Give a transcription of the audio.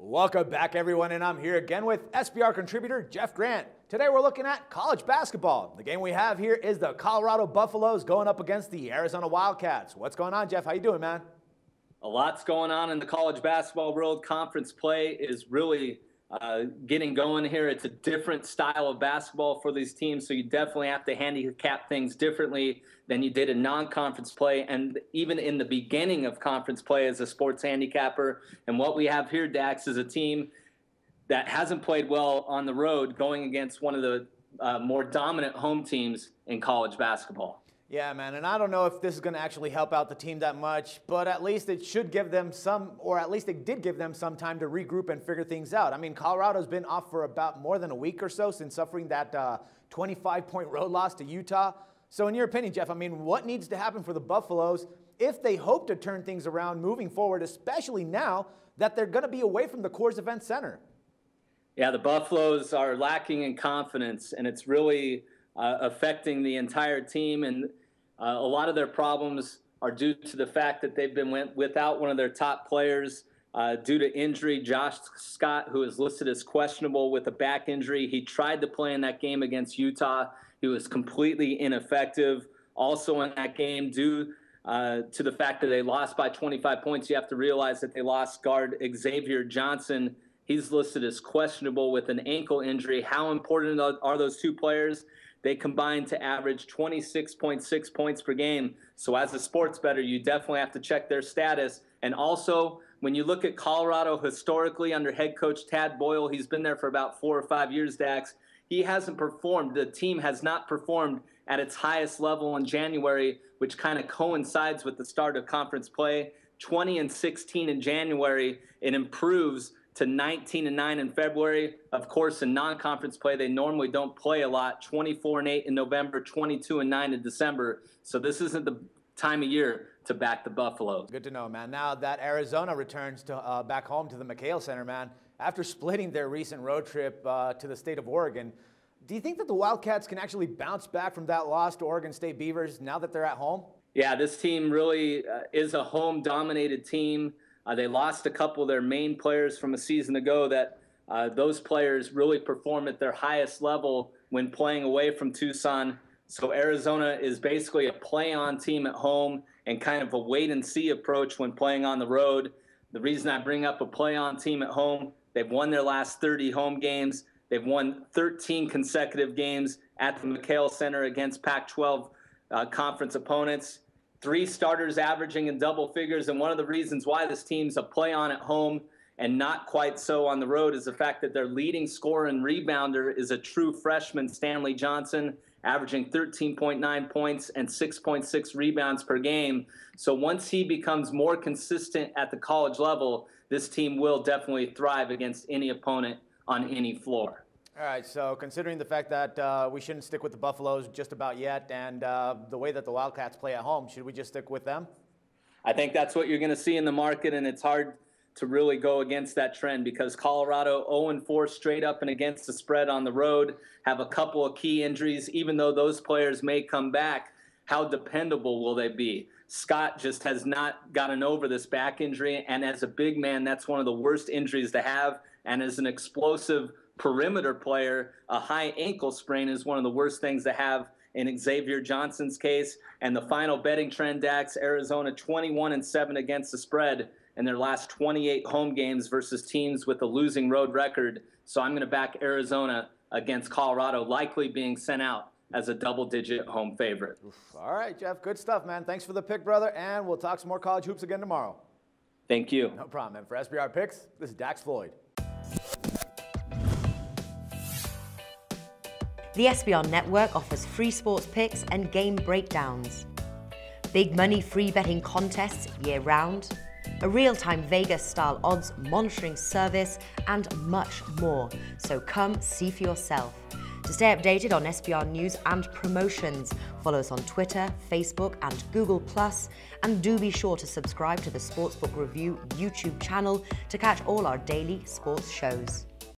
Welcome back, everyone, and I'm here again with SBR contributor Jeff Grant. Today we're looking at college basketball. The game we have here is the Colorado Buffaloes going up against the Arizona Wildcats. What's going on, Jeff? How you doing, man? A lot's going on in the college basketball world. Conference play is really getting going here. It's a different style of basketball for these teams, so you definitely have to handicap things differently than you did in non-conference play and even in the beginning of conference play as a sports handicapper. And what we have here, Dax, is a team that hasn't played well on the road going against one of the more dominant home teams in college basketball. Yeah, man, and I don't know if this is going to actually help out the team that much, but at least it should give them some, or at least it did give them some time to regroup and figure things out. I mean, Colorado's been off for about more than a week or so since suffering that 25-point road loss to Utah. So in your opinion, Jeff, I mean, what needs to happen for the Buffaloes if they hope to turn things around moving forward, especially now that they're going to be away from the Coors Event Center? Yeah, the Buffaloes are lacking in confidence, and it's really affecting the entire team. And a lot of their problems are due to the fact that they've been without one of their top players due to injury. Josh Scott, who is listed as questionable with a back injury. He tried to play in that game against Utah. He was completely ineffective. Also in that game, due to the fact that they lost by 25 points, you have to realize that they lost guard Xavier Johnson. He's listed as questionable with an ankle injury. How important are those two players? They combined to average 26.6 points per game. So as a sports bettor, you definitely have to check their status. And also, when you look at Colorado historically under head coach Tad Boyle, he's been there for about 4 or 5 years, Dax. He hasn't performed. The team has not performed at its highest level in January, which kind of coincides with the start of conference play. 20-16 in January. It improves to 19-9 in February. Of course, in non-conference play, they normally don't play a lot. 24-8 in November, 22-9 in December. So this isn't the time of year to back the Buffaloes. Good to know, man. Now that Arizona returns to back home to the McHale Center, man, after splitting their recent road trip to the state of Oregon, do you think that the Wildcats can actually bounce back from that loss to Oregon State Beavers now that they're at home? Yeah, this team really is a home-dominated team. They lost a couple of their main players from a season ago that those players really perform at their highest level when playing away from Tucson. So Arizona is basically a play-on team at home and kind of a wait-and-see approach when playing on the road. The reason I bring up a play-on team at home, they've won their last 30 home games. They've won 13 consecutive games at the McHale Center against Pac-12 conference opponents. 3 starters averaging in double figures, and one of the reasons why this team's a play-on at home and not quite so on the road is the fact that their leading scorer and rebounder is a true freshman, Stanley Johnson, averaging 13.9 points and 6.6 rebounds per game. So once he becomes more consistent at the college level, this team will definitely thrive against any opponent on any floor. All right, so considering the fact that we shouldn't stick with the Buffaloes just about yet and the way that the Wildcats play at home, should we just stick with them? I think that's what you're going to see in the market, and it's hard to really go against that trend because Colorado 0-4 straight up and against the spread on the road, have a couple of key injuries. Even though those players may come back, how dependable will they be? Scott just has not gotten over this back injury, and as a big man, that's one of the worst injuries to have, and as an explosive perimeter player, a high ankle sprain is one of the worst things to have in Xavier Johnson's case. And the final betting trend, Dax, Arizona 21-7 against the spread in their last 28 home games versus teams with a losing road record. So I'm going to back Arizona against Colorado, likely being sent out as a double-digit home favorite. All right, Jeff, good stuff, man. Thanks for the pick, brother, and we'll talk some more college hoops again tomorrow. Thank you. No problem, man. For SBR Picks, this is Dax Floyd. The SBR Network offers free sports picks and game breakdowns, big money free betting contests year-round, a real-time Vegas-style odds monitoring service, and much more. So come see for yourself. To stay updated on SBR news and promotions, follow us on Twitter, Facebook, and Google+, and do be sure to subscribe to the Sportsbook Review YouTube channel to catch all our daily sports shows.